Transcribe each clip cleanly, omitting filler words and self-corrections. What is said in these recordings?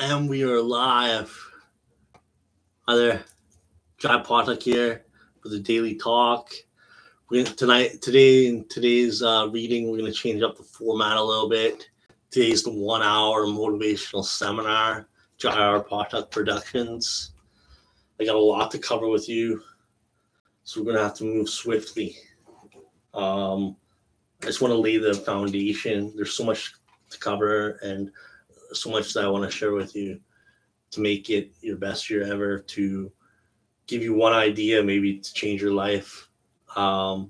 And we are live. Hi there, Pathak here for the daily talk. In today's reading, we're going to change up the format a little bit. Today's the 1 hour motivational seminar, Pathak Productions. I got a lot to cover with you, so we're going to have to move swiftly. I just want to lay the foundation. There's so much to cover and so much that I want to share with you to make it your best year ever, to give you one idea, maybe to change your life. But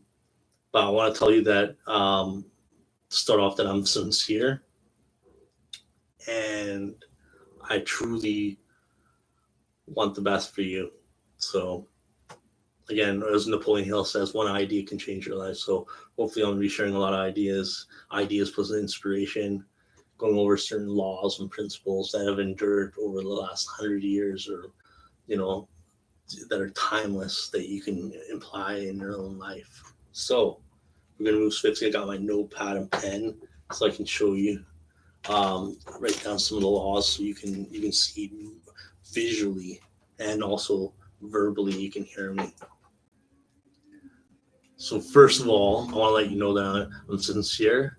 I want to tell you that to start off, that I'm sincere and I truly want the best for you. So again, as Napoleon Hill says, one idea can change your life. So hopefully I'll be sharing a lot of ideas plus inspiration, going over certain laws and principles that have endured over the last 100 years, or that are timeless, that you can apply in your own life. So we're gonna move swiftly. I got my notepad and pen so I can show you, write down some of the laws so you can see visually and also verbally. You can hear me. So first of all, I want to let you know that I'm sincere,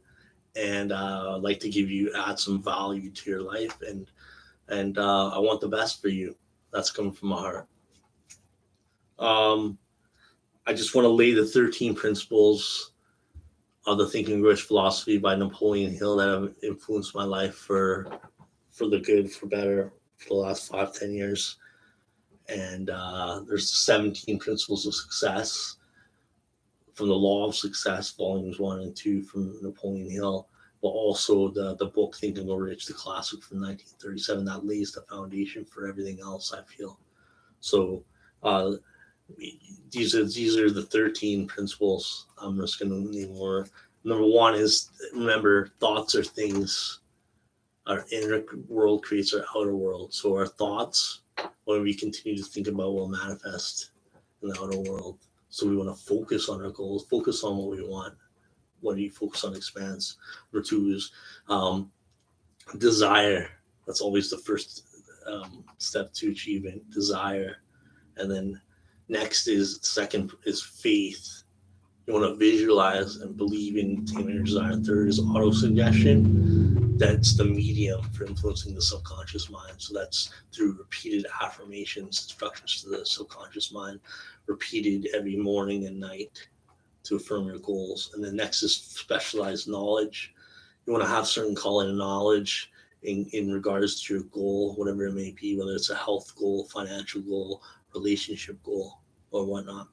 and I'd like to add some value to your life, and I want the best for you. That's coming from my heart. I just want to lay the 13 principles of the Think and Grow Rich philosophy by Napoleon Hill that have influenced my life for the good, for better, for the last 5-10 years. And there's 17 principles of success from the Law of Success, volumes 1 and 2 from Napoleon Hill, but also the book Think and Grow Rich, the classic from 1937, that lays the foundation for everything else, I feel. So these are the 13 principles. I'm just going to name more. Number 1 is, remember, thoughts are things. Our inner world creates our outer world. So our thoughts, when we continue to think about, will manifest in the outer world. So we want to focus on our goals, focus on what we want. What do you focus on expands. Number 2 is desire. That's always the first step to achievement, desire. And then next is, second is faith. You want to visualize and believe in your desire. Third is auto-suggestion. That's the medium for influencing the subconscious mind. So that's through repeated affirmations, instructions to the subconscious mind, repeated every morning and night to affirm your goals. And then next is specialized knowledge. You want to have certain calling and knowledge in regards to your goal, whatever it may be, whether it's a health goal, financial goal, relationship goal, or whatnot.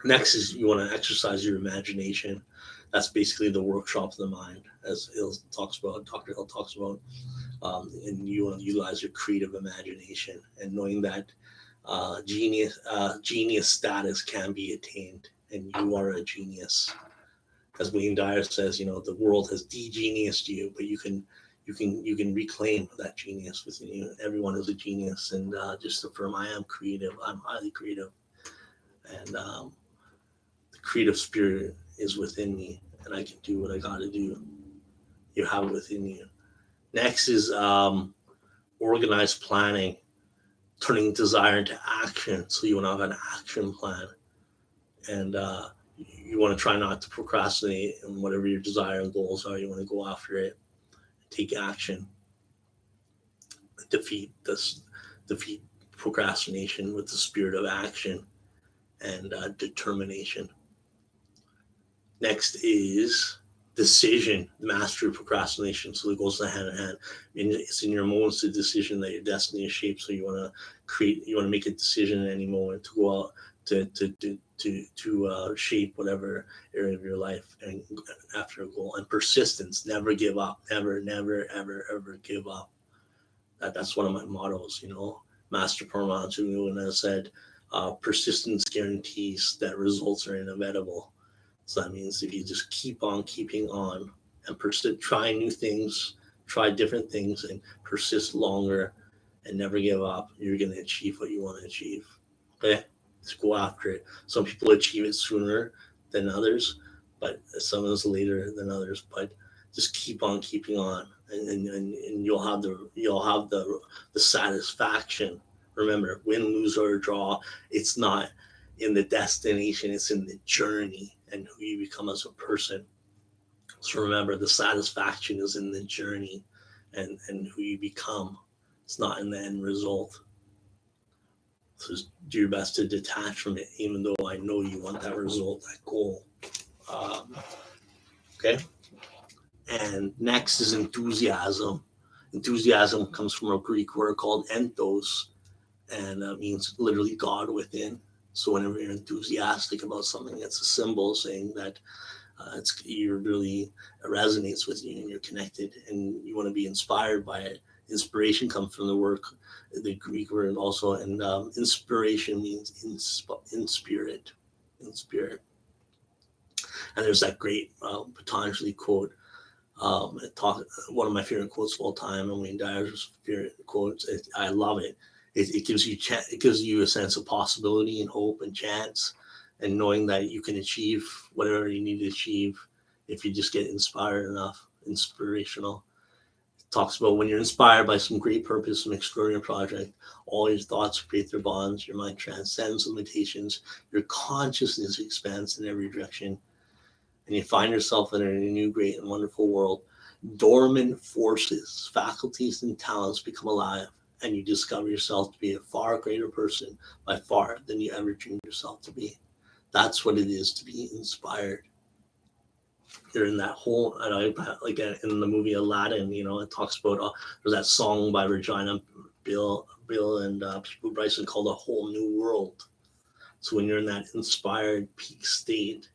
Next is, you want to exercise your imagination. That's basically the workshop of the mind, as Dr. Hill talks about. And you want to utilize your creative imagination, and knowing that genius status can be attained, and you are a genius. As Wayne Dyer says, the world has de-geniused you, but you can reclaim that genius within you. Everyone is a genius, and just affirm, I am creative. I'm highly creative, and the creative spirit is within me, and I can do what I got to do. You have it within you. Next is organized planning, turning desire into action. So you want to have an action plan, and you want to try not to procrastinate, and whatever your desire and goals are, you want to go after it, take action, defeat procrastination with the spirit of action and determination. Next is decision, mastery of procrastination. So it goes hand in hand. It's in your moments of decision that your destiny is shaped. So you want to make a decision at any moment to go out to shape whatever area of your life and after a goal. And persistence, never give up, never ever give up. That's one of my mottos. Master Paramahansa said, persistence guarantees that results are inevitable. So that means if you just keep on keeping on and persist, try new things, try different things, and persist longer and never give up, you're going to achieve what you want to achieve. Okay? Just go after it. Some people achieve it sooner than others, but some of us later than others. But just keep on keeping on. and you'll have the satisfaction. Remember, win, lose, or draw, it's not in the destination, it's in the journey and who you become as a person. So remember, the satisfaction is in the journey and who you become. It's not in the end result. So just do your best to detach from it, even though I know you want that result, that goal. Um, okay. And next is enthusiasm. Enthusiasm comes from a Greek word called enthos, and means literally God within. So whenever you're enthusiastic about something, it's a symbol saying that you're really it resonates with you and you're connected and you want to be inspired by it. Inspiration comes from the word, the Greek word also, and inspiration means in spirit, in spirit. And there's that great Patanjali quote. One of my favorite quotes of all time, and Wayne Dyer's favorite quotes. I love it. It gives you it gives you a sense of possibility and hope and chance, and knowing that you can achieve whatever you need to achieve if you just get inspired enough. Inspirational. It talks about when you're inspired by some great purpose, some extraordinary project, all your thoughts create their bonds. Your mind transcends limitations. Your consciousness expands in every direction, and you find yourself in a new, great, and wonderful world. Dormant forces, faculties, and talents become alive, and you discover yourself to be a far greater person by far than you ever dreamed yourself to be. That's what it is to be inspired. You're in that whole, like in the movie Aladdin, it talks about, there's that song by Regina Bill and People Bryson called A Whole New World. So when you're in that inspired peak state,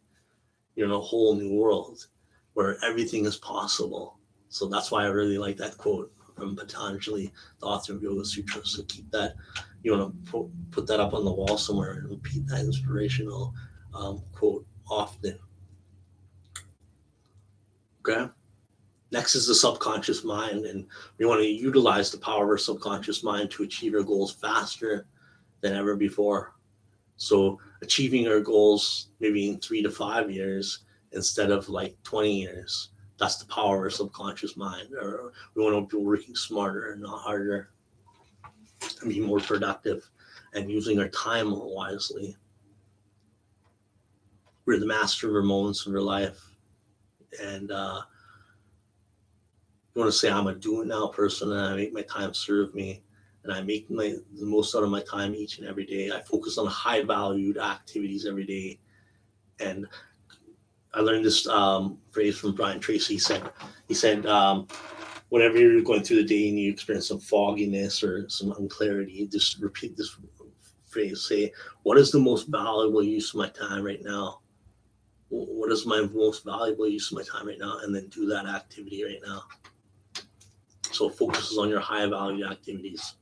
you're in a whole new world where everything is possible. So that's why I really like that quote from Patanjali, the author of Yoga Sutra. So keep that, you want to put that up on the wall somewhere and repeat that inspirational quote often. Okay. Next is the subconscious mind, and we want to utilize the power of our subconscious mind to achieve our goals faster than ever before. So achieving our goals maybe in 3 to 5 years instead of like 20 years. That's the power of our subconscious mind. Or we want to be working smarter and not harder, and be more productive and using our time more wisely. We're the master of our moments in our life. And you want to say I'm a do it now person, and I make my time serve me, and I make the most out of my time each and every day. I focus on high valued activities every day. And I learned this phrase from Brian Tracy. He said, whenever you're going through the day and you experience some fogginess or some unclarity, just repeat this phrase. Say, what is the most valuable use of my time right now? What is my most valuable use of my time right now? And then do that activity right now. So it focuses on your high value activities.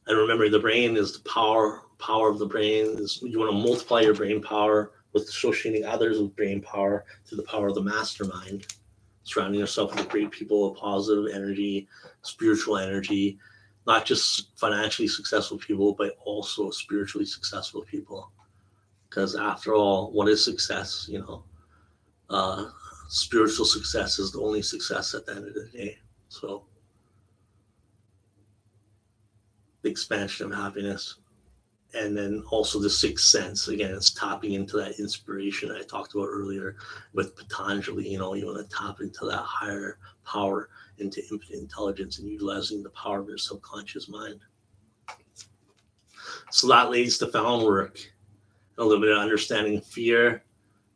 And remember, the brain is the power of the brain. You want to multiply your brain power with associating others with brain power to the power of the mastermind. Surrounding yourself with great people, with positive energy, spiritual energy, not just financially successful people, but also spiritually successful people. Because after all, what is success? Spiritual success is the only success at the end of the day. So the expansion of happiness. And then also the sixth sense. Again, it's tapping into that inspiration I talked about earlier with Patanjali. You want to tap into that higher power, into infinite intelligence, and utilizing the power of your subconscious mind. So that leads to found work. A little bit of understanding fear.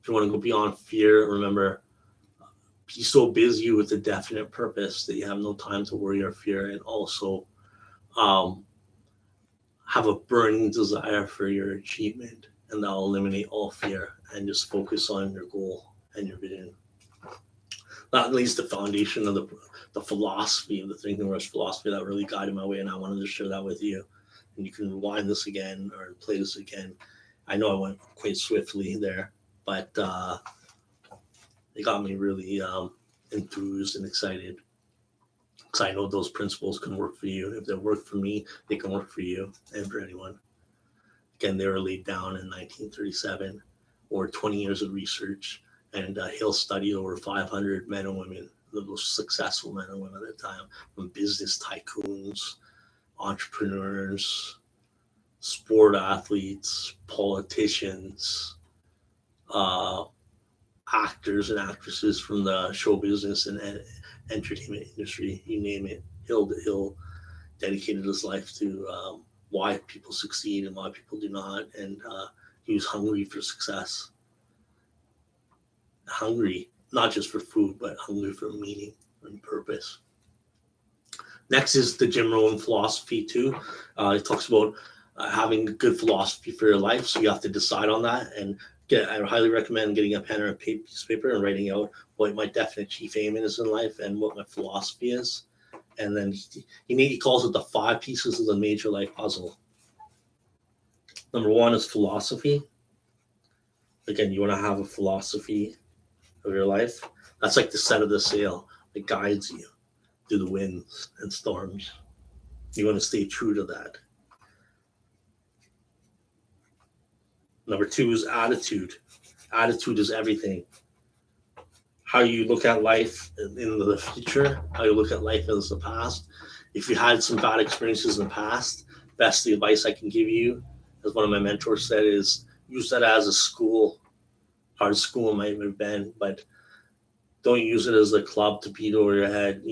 If you want to go beyond fear, remember, be so busy with a definite purpose that you have no time to worry or fear. And also have a burning desire for your achievement, and that'll eliminate all fear and just focus on your goal and your vision. That lays the foundation of the philosophy of the Thinking Rush philosophy that really guided my way, and I wanted to share that with you. And you can rewind this again or play this again. I know I went quite swiftly there, but it got me really enthused and excited, because I know those principles can work for you. If they work for me, they can work for you and for anyone. Again, they were laid down in 1937, or 20 years of research, and Hill studied over 500 men and women the most successful men and women at the time, from business tycoons, entrepreneurs, sport athletes, politicians, uh, actors and actresses from the show business and entertainment industry, you name it. He'll dedicated his life to why people succeed and why people do not, and he was hungry for success. Hungry, not just for food, but hungry for meaning and purpose. Next is the Jim Rohn philosophy too. It talks about having a good philosophy for your life, so you have to decide on that. And I highly recommend getting a pen or a piece of paper and writing out what my definite chief aim is in life and what my philosophy is. And then he calls it the 5 pieces of the major life puzzle. Number 1 is philosophy. Again, you want to have a philosophy of your life. That's like the set of the sail that guides you through the winds and storms. You want to stay true to that. Number 2 is attitude. Attitude is everything. How you look at life in the future, how you look at life as the past. If you had some bad experiences in the past, best the advice I can give you, as one of my mentors said, is use that as a school. Hard school might have been, but don't use it as a club to beat over your head.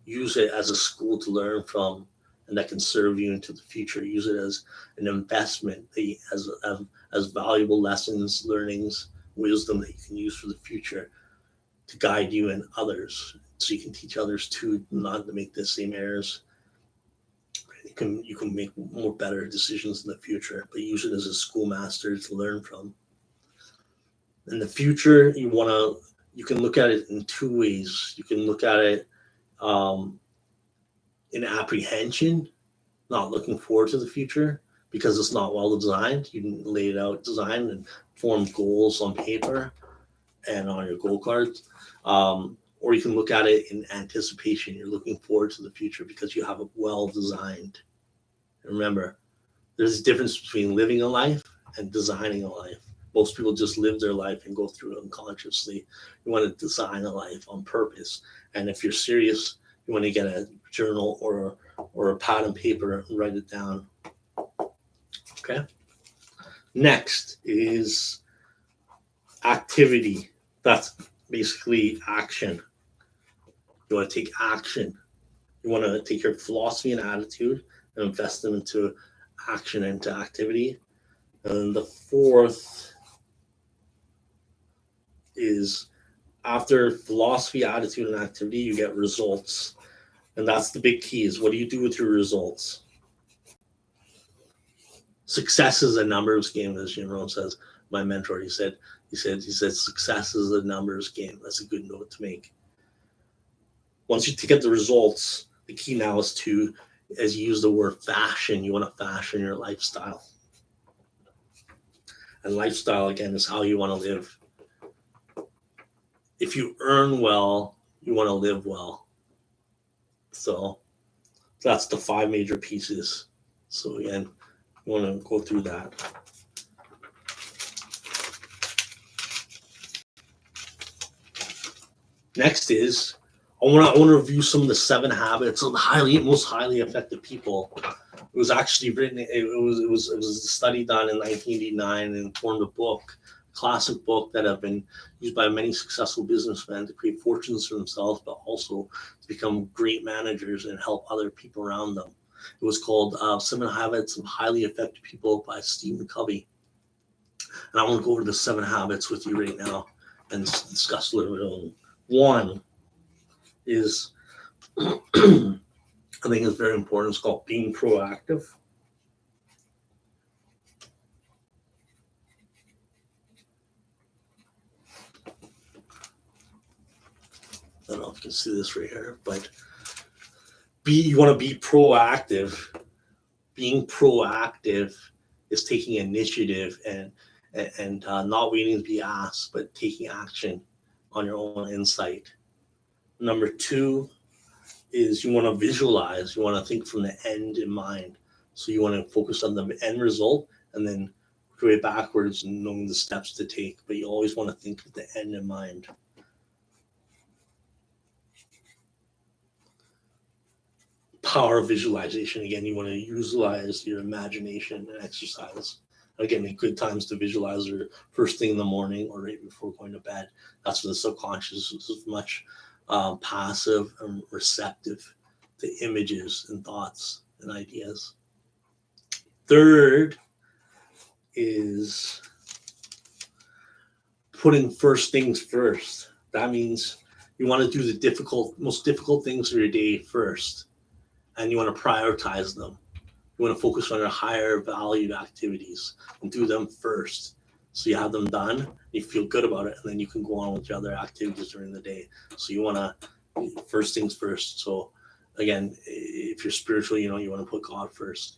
Use it as a school to learn from, and that can serve you into the future. Use it as an investment, as valuable lessons, learnings, wisdom that you can use for the future to guide you and others, so you can teach others too, not to make the same errors. You can make more better decisions in the future, but use it as a schoolmaster to learn from. In the future, you can look at it in 2 ways. You can look at it in apprehension, not looking forward to the future because it's not well designed. You didn't lay it out, design, and form goals on paper and on your goal cards. Or you can look at it in anticipation. You're looking forward to the future because you have it well designed. Remember, there's a difference between living a life and designing a life. Most people just live their life and go through it unconsciously. You want to design a life on purpose. And if you're serious, you want to get a journal or a pad and paper and write it down. Okay. Next is activity. That's basically action. You want to take action. You want to take your philosophy and attitude and invest them into action, into activity. And the 4th is, after philosophy, attitude, and activity, you get results. And that's the big key, is what do you do with your results? Success is a numbers game, as Jim Rohn says. My mentor, he said, success is a numbers game. That's a good note to make. Once you get the results, the key now is to, as you use the word fashion, you want to fashion your lifestyle. And lifestyle, again, is how you want to live. If you earn well, you want to live well. So that's the 5 major pieces. So again, you want to go through that. Next is, I want to review some of the 7 habits of the most highly effective people. It was actually written. It was a study done in 1989 and formed a book, classic book that have been used by many successful businessmen to create fortunes for themselves, but also to become great managers and help other people around them. It was called 7 Habits of Highly Effective People by Stephen Covey. And I want to go over the 7 habits with you right now and discuss a little bit of them. 1 is, I think it's very important. It's called being proactive. I don't know if you can see this right here, but you want to be proactive. Being proactive is taking initiative and not waiting to be asked, but taking action on your own insight. Number 2 is you want to visualize. You want to think from the end in mind. So you want to focus on the end result and then go way backwards and knowing the steps to take. But you always want to think with the end in mind. Power of visualization. Again, you want to utilize your imagination and exercise. Again, good times to visualize are first thing in the morning or right before going to bed. That's when the subconscious is much passive and receptive to images and thoughts and ideas. Third is putting first things first. That means you want to do the most difficult things of your day first, and you want to prioritize them. You want to focus on your higher valued activities and do them first. So you have them done, you feel good about it, and then you can go on with your other activities during the day. So you want to first things first. So again, if you're spiritual, you want to put God first,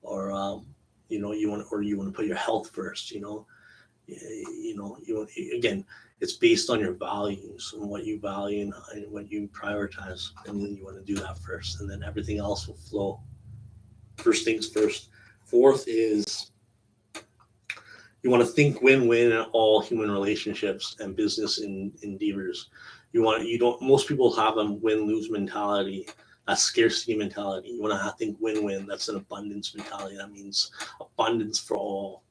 or you want to put your health first, you want, again, it's based on your values and what you value and what you prioritize, and then you want to do that first, and then everything else will flow. First things first. Fourth is you want to think win-win in all human relationships and business endeavors. Most people have a win-lose mentality, a scarcity mentality. You want to think win-win. That's an abundance mentality. That means abundance for all.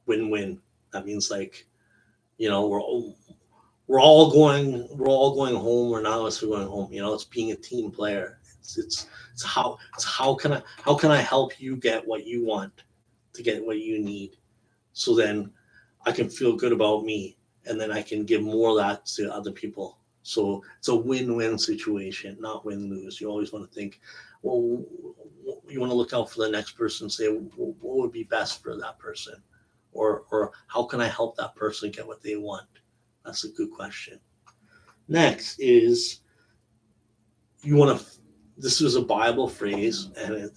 Win-win. That means we're all going home, or none of us are going home. It's being a team player. It's how can I help you get what you want, to get what you need, so then I can feel good about me, and then I can give more of that to other people. So it's a win-win situation, not win-lose. You always want to think, well, you want to look out for the next person and say, well, what would be best for that person, or how can I help that person get what they want? That's a good question. Next is you want to. This is a Bible phrase, and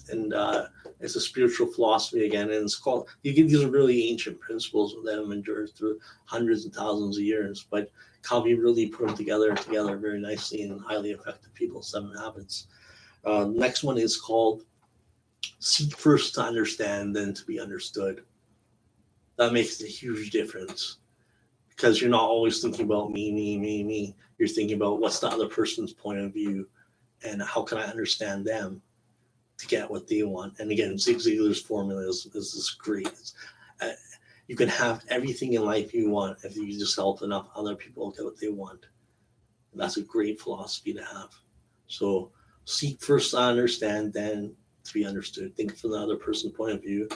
it's a spiritual philosophy again, and it's called. These are really ancient principles that have endured through hundreds and thousands of years, but how we really put them together very nicely and highly effective people. 7 habits. Next one is called seek first to understand, then to be understood. That makes a huge difference, because you're not always thinking about me. You're thinking about what's the other person's point of view, and how can I understand them to get what they want. And again, Zig Ziglar's formula is this great. Uh, you can have everything in life you want if you just help enough other people get what they want. And that's a great philosophy to have. So seek first to understand, then to be understood. Think from the other person's point of view.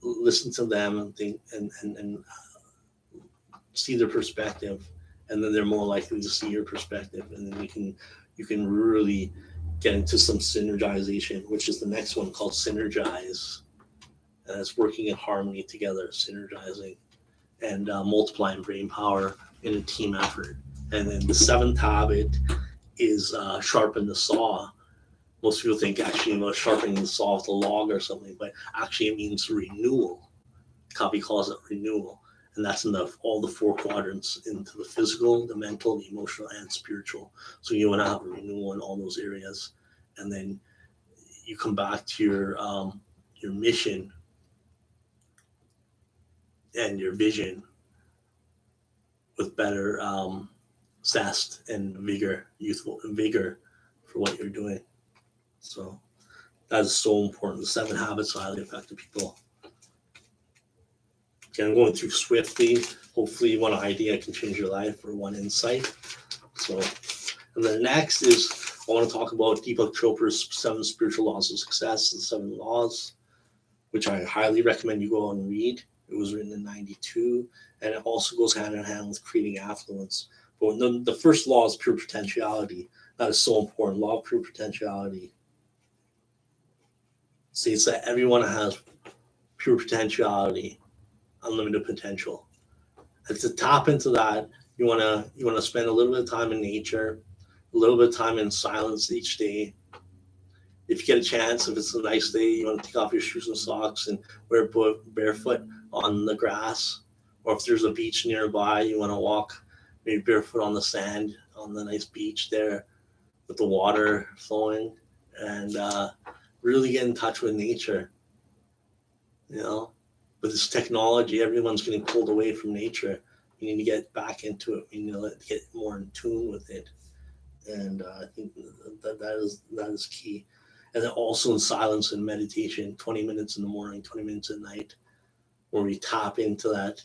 Listen to them and think and see their perspective, and then they're more likely to see your perspective, and then you can really get into some synergization, which is the next one, called synergize, and it's working in harmony together, synergizing, and multiplying brain power in a team effort. And then the 7th habit is sharpen the saw. Most people think actually about sharpening the saw with a log or something, but actually it means renewal. Copy calls it renewal, and that's in all the 4 quadrants, into the physical, the mental, the emotional, and spiritual. So you want to have a renewal in all those areas, and then you come back to your mission and your vision with better zest and vigor, youthful vigor for what you're doing. So that is so important. The 7 habits of highly effective people. Okay, I'm going through swiftly. Hopefully, one idea can change your life, or one insight. So, and then next is I want to talk about Deepak Chopra's 7 spiritual laws of success, the 7 laws, which I highly recommend you go and read. It was written in '92, and it also goes hand in hand with creating affluence. But the first law is pure potentiality. That is so important. Law of pure potentiality states that everyone has pure potentiality, unlimited potential. And to tap into that, you wanna spend a little bit of time in nature, a little bit of time in silence each day. If you get a chance, if it's a nice day, you want to take off your shoes and socks and wear barefoot on the grass. Or if there's a beach nearby, you want to walk maybe barefoot on the sand on the nice beach there with the water flowing, and really get in touch with nature. With this technology, everyone's getting pulled away from nature. You need to get back into it. You need to get more in tune with it. And I think that is key. And then also in silence and meditation, 20 minutes in the morning, 20 minutes at night, where we tap into that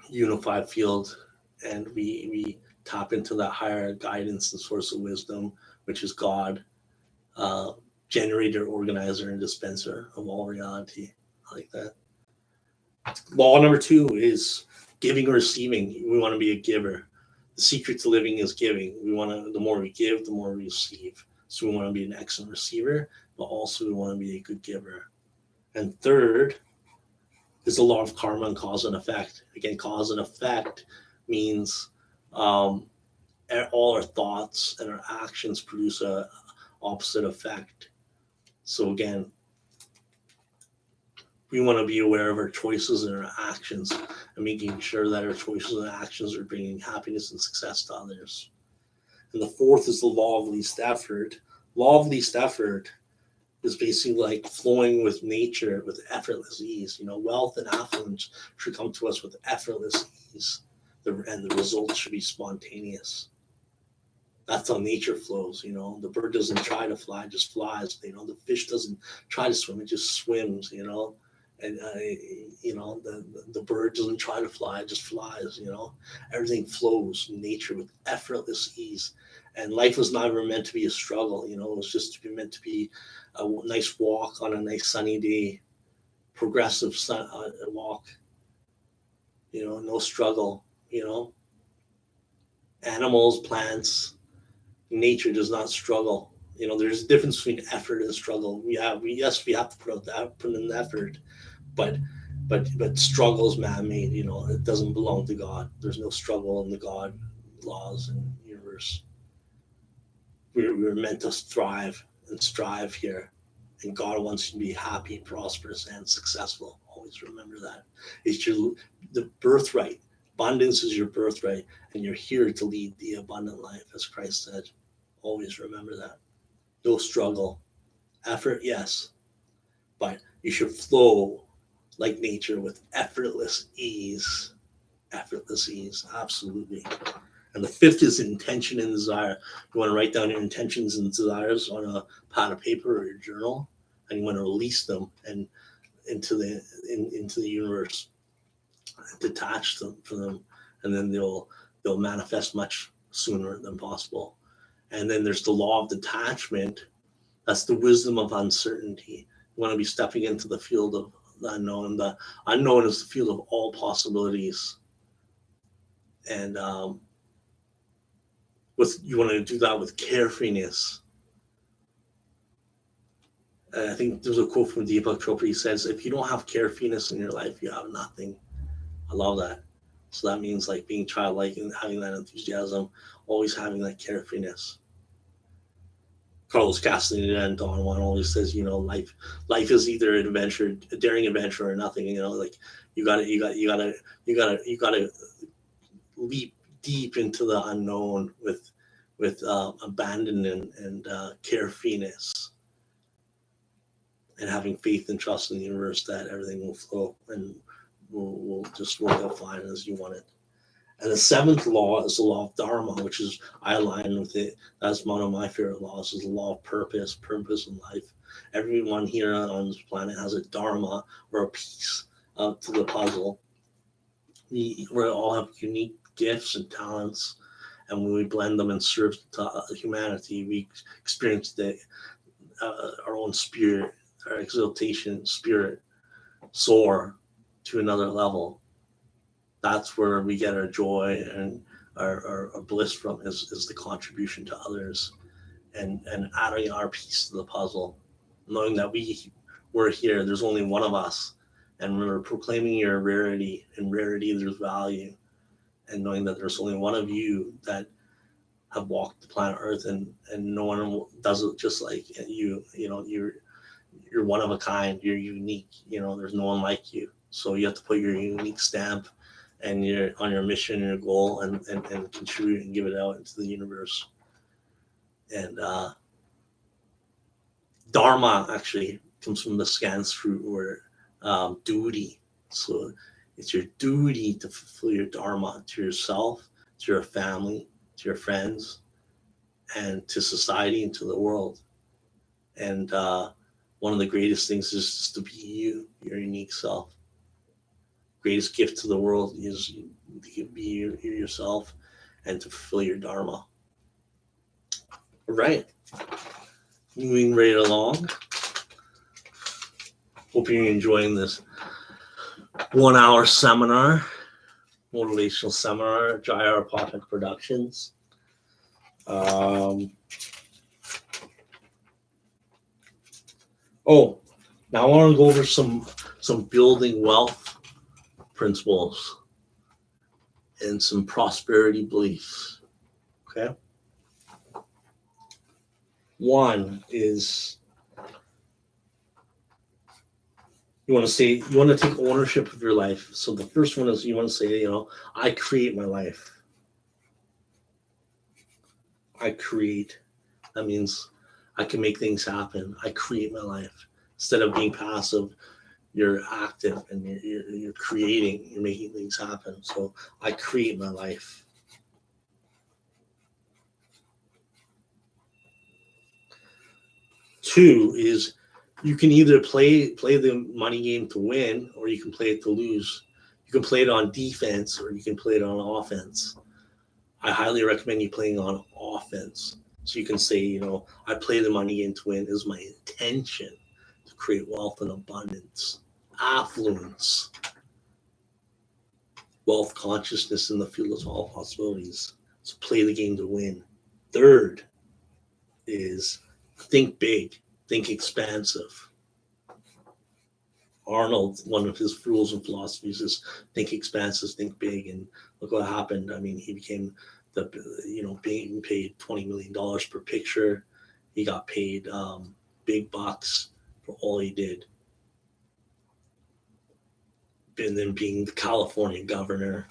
unified field, and we tap into that higher guidance and source of wisdom, which is God, uh, generator, organizer, and dispenser of all reality. I like that. Law number two is giving or receiving. We want to be a giver. The secret to living is giving. We want to, the more we give, the more we receive. So we want to be an excellent receiver, but also we want to be a good giver. And third is the law of karma and cause and effect. Again, cause and effect means um, all our thoughts and our actions produce a opposite effect. So again, we want to be aware of our choices and our actions, and making sure that our choices and actions are bringing happiness and success to others. And the fourth is the law of least effort. Law of least effort is basically like flowing with nature with effortless ease. Wealth and affluence should come to us with effortless ease, and the results should be spontaneous. That's how nature flows. The bird doesn't try to fly, it just flies. The fish doesn't try to swim, it just swims. And the bird doesn't try to fly, it just flies. Everything flows in nature with effortless ease. And life was never meant to be a struggle. It was just to be meant to be a nice walk on a nice sunny day, progressive walk. No struggle. Animals, plants, nature does not struggle. There's a difference between effort and struggle. We have to put in effort, but struggle is man-made. It doesn't belong to God. There's no struggle in the God laws and universe. We're meant to thrive and strive here, and God wants you to be happy, prosperous, and successful. Always remember that. It's the birthright. Abundance is your birthright, and you're here to lead the abundant life, as Christ said. Always remember that. No struggle. Effort, yes, but you should flow like nature with effortless ease. Effortless ease, absolutely. And the fifth is intention and desire. You want to write down your intentions and desires on a pad of paper or your journal, and you want to release them and into the universe, detach them from them, and then they'll manifest much sooner than possible. And then there's the law of detachment. That's the wisdom of uncertainty. You want to be stepping into the field of the unknown. The unknown is the field of all possibilities, and you want to do that with carefreeness. And I think there's a quote from Deepak Chopra. He says, "If you don't have carefreeness in your life, you have nothing." I love that. So that means like being childlike and having that enthusiasm, always having that carefreeness. Carlos Castaneda and Don Juan always says, life is either an adventure, a daring adventure, or nothing. Like you gotta leap deep into the unknown with abandon and carefreeness, and having faith and trust in the universe that everything will flow and will just work out fine as you want it. And the seventh law is the law of Dharma, which is I align with it. That's one of my favorite laws, is the law of purpose in life. Everyone here on this planet has a Dharma, or a piece to the puzzle. We all have unique gifts and talents, and when we blend them and serve to humanity, we experience our own spirit, our exaltation spirit soar to another level. That's where we get our joy and our bliss from, is the contribution to others, and adding our piece to the puzzle, knowing that we're here, there's only one of us, and we're proclaiming your rarity. In rarity there's value, and knowing that there's only one of you that have walked the planet Earth, and no one does it just like you. You're one of a kind, you're unique. There's no one like you, so you have to put your unique stamp and you're on your mission and your goal, and contribute and give it out into the universe. And Dharma actually comes from the Sanskrit word duty. So it's your duty to fulfill your Dharma to yourself, to your family, to your friends, and to society and to the world. And one of the greatest things is just to be you, your unique self. Greatest gift to the world is to be yourself and to fulfill your dharma. Right. Moving right along. Hope you're enjoying this 1 hour seminar, motivational seminar, Jair Pathak Productions. Now I want to go over some building wealth principles and some prosperity beliefs. Okay. One is you want to take ownership of your life. So the first one is you want to say, I create my life. I create. That means I can make things happen. I create my life. Instead of being passive, you're active and you're creating, you're making things happen. So I create my life. Two is you can either play the money game to win, or you can play it to lose. You can play it on defense, or you can play it on offense. I highly recommend you playing on offense. So you can say, I play the money game to win is my intention to create wealth and abundance, affluence, wealth consciousness in the field of all possibilities. So play the game to win. Third is think big, think expansive. Arnold, one of his rules and philosophies is think expansive, think big, and look what happened. I mean, he became being paid $20 million per picture. He got paid big bucks for all he did. And then being the California governor.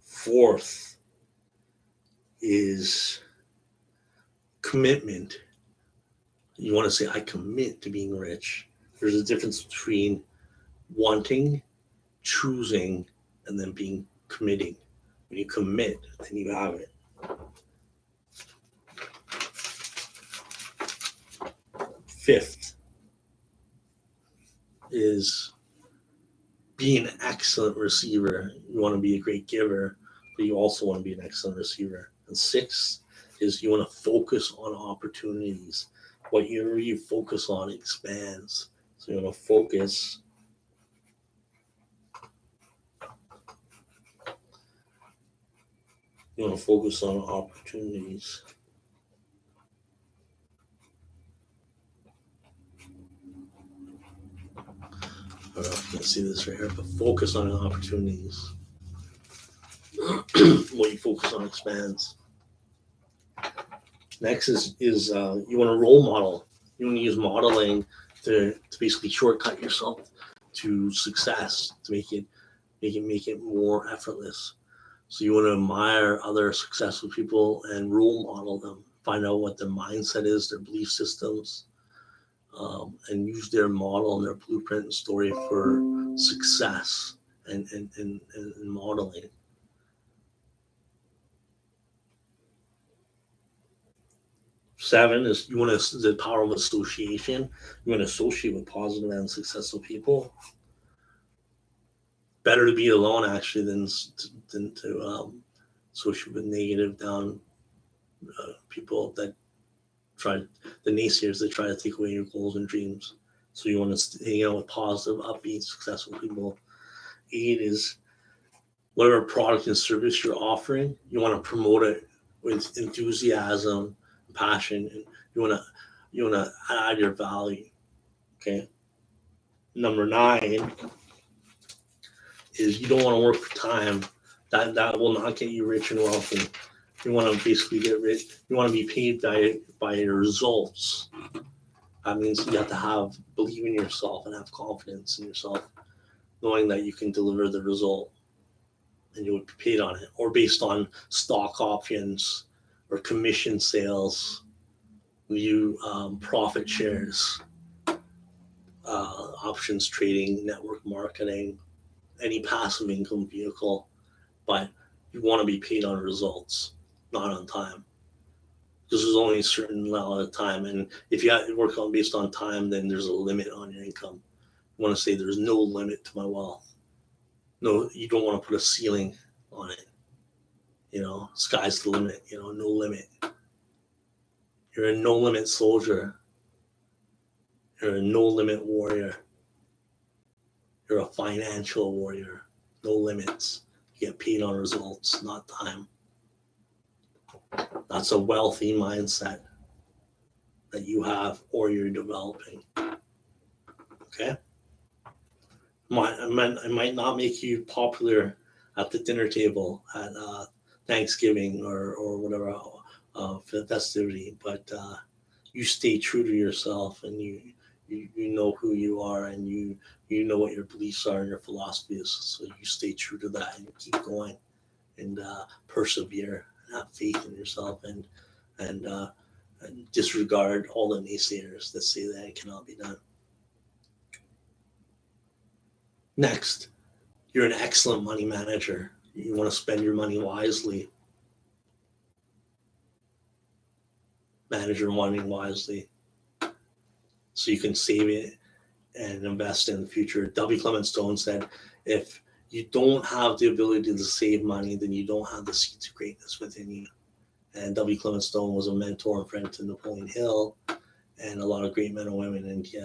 Fourth is commitment. You want to say, I commit to being rich. There's a difference between wanting, choosing, and then being committing. When you commit, then you have it. Fifth is be an excellent receiver. You want to be a great giver, but you also want to be an excellent receiver. And sixth is you want to focus on opportunities. Whatever you focus on expands. So you want to focus on opportunities. I don't know if you can see this right here, but focus on opportunities. What you focus on expands. Next is you want to role model. You want to use modeling to basically shortcut yourself to success, to make it more effortless. So you want to admire other successful people and role model them. Find out what their mindset is, their belief systems, and use their model and their blueprint and story for success and modeling. Seven is the power of association. You want to associate with positive and successful people. Better to be alone actually than to associate with negative, down people that the naysayers that try to take away your goals and dreams. So you want to hang out with positive, upbeat, successful people. 8 is whatever product and service you're offering, you want to promote it with enthusiasm, passion, and you want to add your value. Okay. Number 9 is you don't want to work for time. That will not get you rich and wealthy. You want to basically get rich. You want to be paid by your results. That means you have to believe in yourself and have confidence in yourself, knowing that you can deliver the result and you would be paid on it, or based on stock options or commission sales, profit shares, options trading, network marketing, any passive income vehicle, but you want to be paid on results. not on time. Because there's only a certain amount of time, and if you work on based on time, then there's a limit on your income. I want to say there's no limit to my wealth. No, you don't want to put a ceiling on it. Sky's the limit. No limit. You're a no limit soldier. You're a no limit warrior. You're a financial warrior. No limits. You get paid on results, not time. That's a wealthy mindset that you have or you're developing. Okay? It might not make you popular at the dinner table at Thanksgiving or whatever festivity, but you stay true to yourself, and you know who you are, and you know what your beliefs are and your philosophy is. So you stay true to that and keep going and persevere and have faith in yourself and disregard all the naysayers that say that it cannot be done. Next, you're an excellent money manager. You want to spend your money wisely. Manage your money wisely so you can save it and invest in the future. W. Clement Stone said, if you don't have the ability to save money, then you don't have the seeds of greatness within you. And W. Clement Stone was a mentor and friend to Napoleon Hill and a lot of great men and women. And he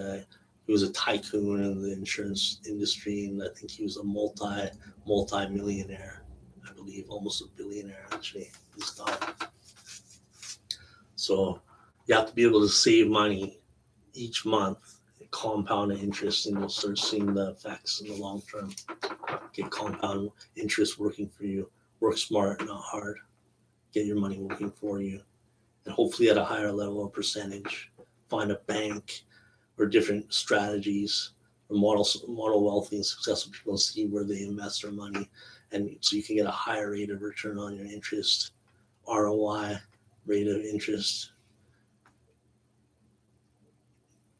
was a tycoon in the insurance industry, and I think he was a multi-millionaire, I believe, almost a billionaire actually. He's died. So you have to be able to save money each month, compound interest, and you'll start seeing the effects in the long term. Get compound interest working for you. Work smart, not hard. Get your money working for you. And hopefully at a higher level of percentage. Find a bank or different strategies or model wealthy and successful people and see where they invest their money. And so you can get a higher rate of return on your interest, ROI, rate of interest.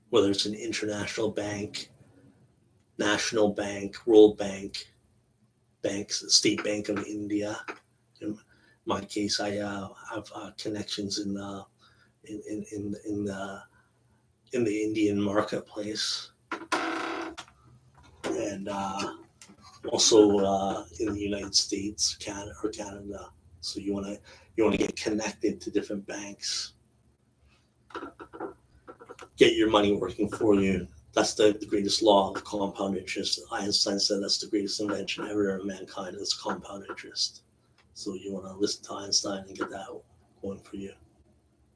Whether it's an international bank, national bank, World Bank, banks, State Bank of India. In my case, I have connections in the Indian marketplace, and also in the United States, Canada. So you want to get connected to different banks. Get your money working for you. That's the greatest law of compound interest. Einstein said that's the greatest invention ever in mankind is compound interest. So you want to listen to Einstein and get that going for you.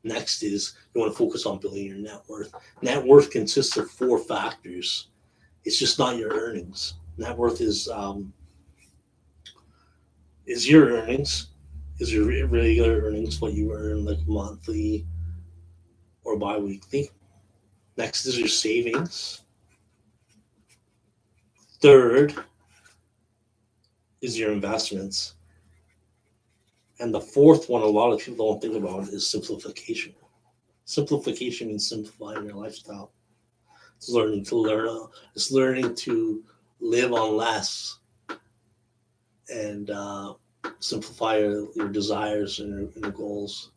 Next is you want to focus on building your net worth. Net worth consists of 4 factors. It's just not your earnings. Net worth is your earnings, is your regular earnings, what you earn like monthly or bi-weekly. Next is your savings. Third is your investments. And the fourth one a lot of people don't think about is simplification. Simplification means simplifying your lifestyle. It's learning to live on less and simplify your desires and your goals.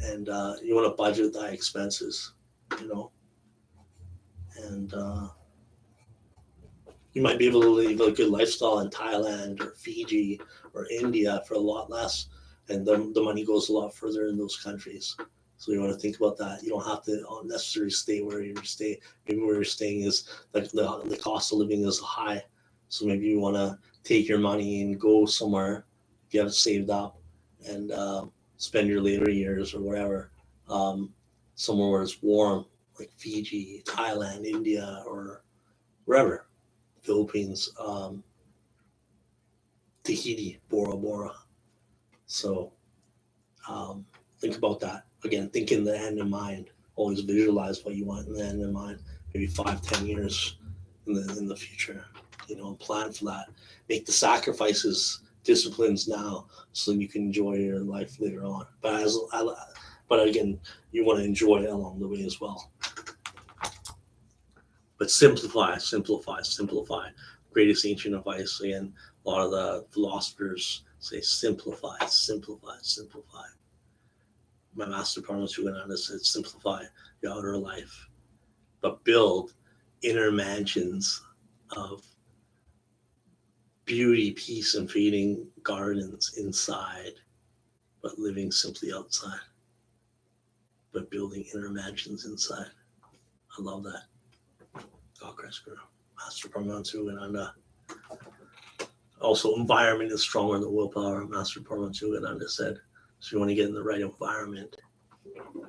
And you want to budget thy expenses, and you might be able to live a good lifestyle in Thailand or Fiji or India for a lot less, and the money goes a lot further in those countries. So you want to think about that. You don't have to necessarily stay where you stay. Maybe where you're staying is like the cost of living is high. So maybe you want to take your money and go somewhere if you have it saved up and spend your later years or wherever, somewhere where it's warm, like Fiji, Thailand, India, or wherever. Philippines, Tahiti, Bora Bora. So think about that. Again, think in the end in mind. Always visualize what you want in the end in mind. Maybe 5-10 years in the future. Plan for that. Make the sacrifices, disciplines now, so you can enjoy your life later on. But again, you want to enjoy it along the way as well. But simplify. Greatest ancient advice. Again, a lot of the philosophers say simplify. my master partner Sugananda said, simplify your outer life, but build inner mansions of beauty, peace, and feeding gardens inside, but living simply outside, but building inner mansions inside. I love that. God Christ Guru. Master Paramahansa Yogananda. Also, environment is stronger than willpower, Master Paramahansa Yogananda said. So you want to get in the right environment.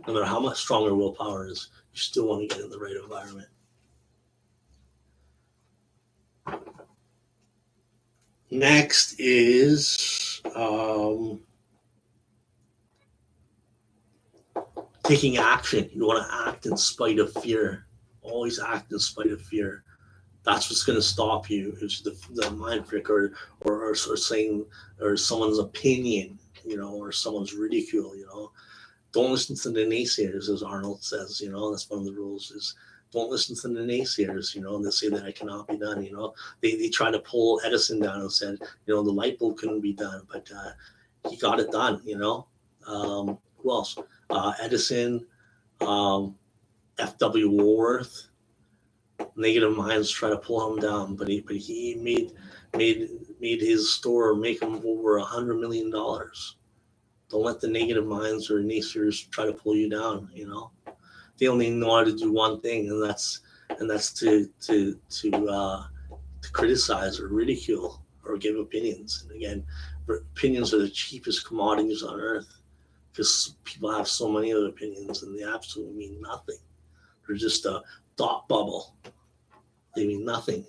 No matter how much stronger willpower is, you still want to get in the right environment. Next is taking action. You want to act in spite of fear. Always act in spite of fear. That's what's going to stop you. It's the mind trick or saying, or someone's opinion, or someone's ridicule, Don't listen to the naysayers, as Arnold says, that's one of the rules is don't listen to the naysayers, they say that it cannot be done, They try to pull Edison down and said, the light bulb couldn't be done, but he got it done, Who else? Edison, F.W. Woolworth. Negative minds try to pull him down, but he made his store make him over $100 million. Don't let the negative minds or naysayers try to pull you down. They only know how to do one thing, and that's to criticize or ridicule or give opinions. And again, opinions are the cheapest commodities on earth because people have so many other opinions and they absolutely mean nothing. They're just a thought bubble. They mean nothing,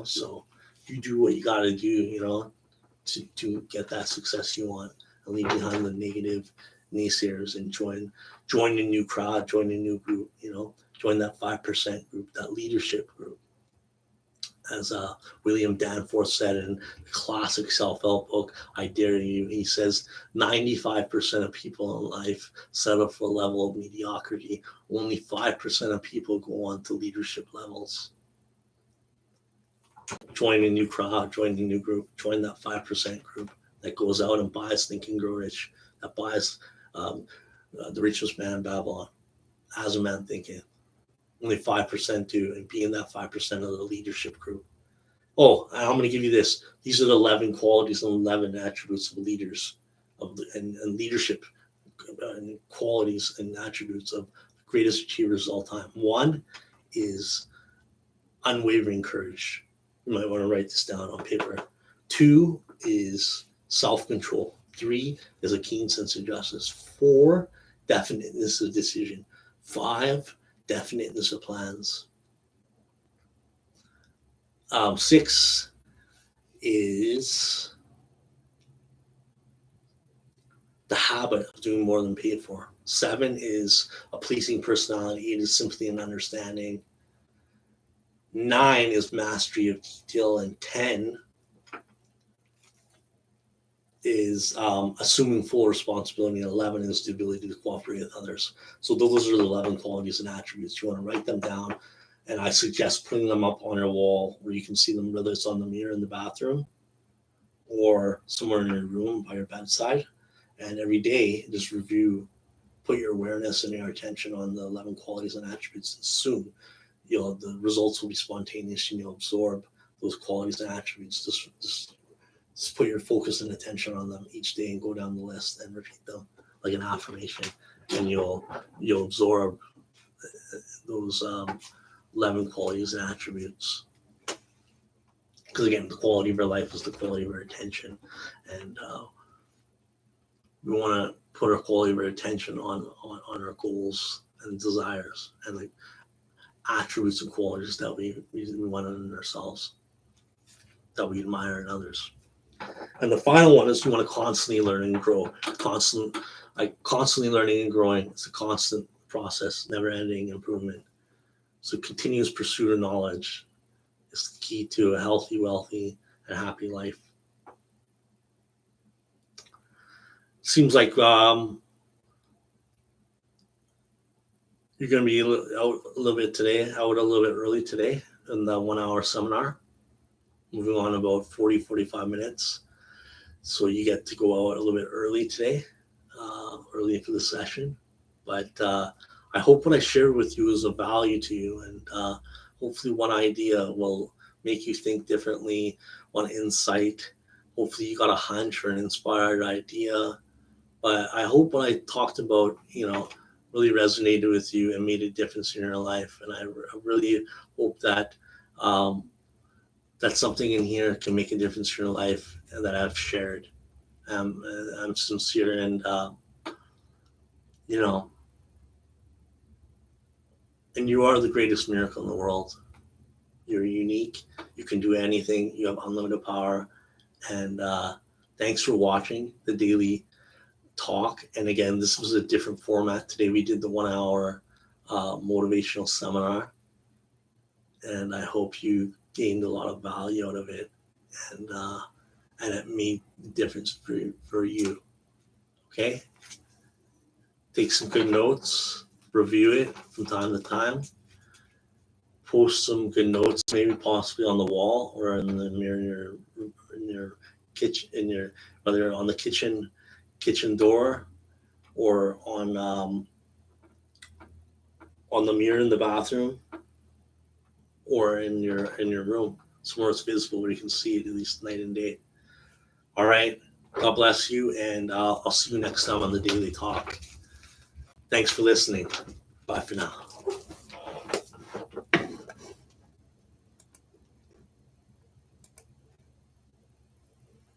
So you do what you got to do, to get that success you want, and leave behind the negative naysayers and join a new crowd, join a new group, join that 5% group, that leadership group. As William Danforth said in the classic self-help book, I Dare You, he says 95% of people in life settle for a level of mediocrity. Only 5% of people go on to leadership levels. Join a new crowd, join a new group, join that 5% group that goes out and buys Think and Grow Rich, that buys The Richest Man in Babylon, As a Man Thinking. Only 5% do, and be in that 5% of the leadership group. Oh, I'm going to give you this. These are the 11 qualities and 11 attributes of leaders and leadership and qualities and attributes of the greatest achievers of all time. 1 is unwavering courage. You might want to write this down on paper. 2 is self-control. 3 is a keen sense of justice. 4, definiteness of decision. 5, definiteness of plans. 6 is the habit of doing more than paid for. 7 is a pleasing personality. 8 is sympathy and understanding. 9 is mastery of detail, and 10 is assuming full responsibility, and 11 is the ability to cooperate with others. So those are the 11 qualities and attributes. You want to write them down, and I suggest putting them up on your wall where you can see them, whether it's on the mirror in the bathroom or somewhere in your room by your bedside. And every day, just review, put your awareness and your attention on the 11 qualities and attributes. And soon, the results will be spontaneous, and you'll absorb those qualities and attributes. Just put your focus and attention on them each day and go down the list and repeat them like an affirmation, and you'll absorb those 11 qualities and attributes. Because again, the quality of our life is the quality of our attention, and we want to put our quality of our attention on our goals and desires and like attributes and qualities that we want in ourselves, that we admire in others. And the final one is you want to constantly learn and grow. Constantly learning and growing. It's a constant process, never-ending improvement. So continuous pursuit of knowledge is the key to a healthy, wealthy, and happy life. Seems like you're going to be out a little bit early today in the 1-hour seminar. Moving on about 45 minutes. So you get to go out a little bit early today, early for the session. But I hope what I shared with you is of value to you, and hopefully one idea will make you think differently, one insight. Hopefully you got a hunch or an inspired idea. But I hope what I talked about, really resonated with you and made a difference in your life. And I really hope that that something in here can make a difference in your life and that I've shared. I'm sincere, and you know, and you are the greatest miracle in the world. You're unique. You can do anything. You have unlimited power. And thanks for watching the daily talk. And again, this was a different format. Today we did the 1 hour motivational seminar, and I hope you gained a lot of value out of it, and it made a difference for you. Okay, take some good notes, review it from time to time, post some good notes, maybe possibly on the wall or in the mirror in your kitchen, whether on the kitchen door or on the mirror in the bathroom or in your room, somewhere it's visible where you can see it at least night and day. All right. God bless you, and I'll see you next time on the Daily Talk. Thanks for listening. Bye for now.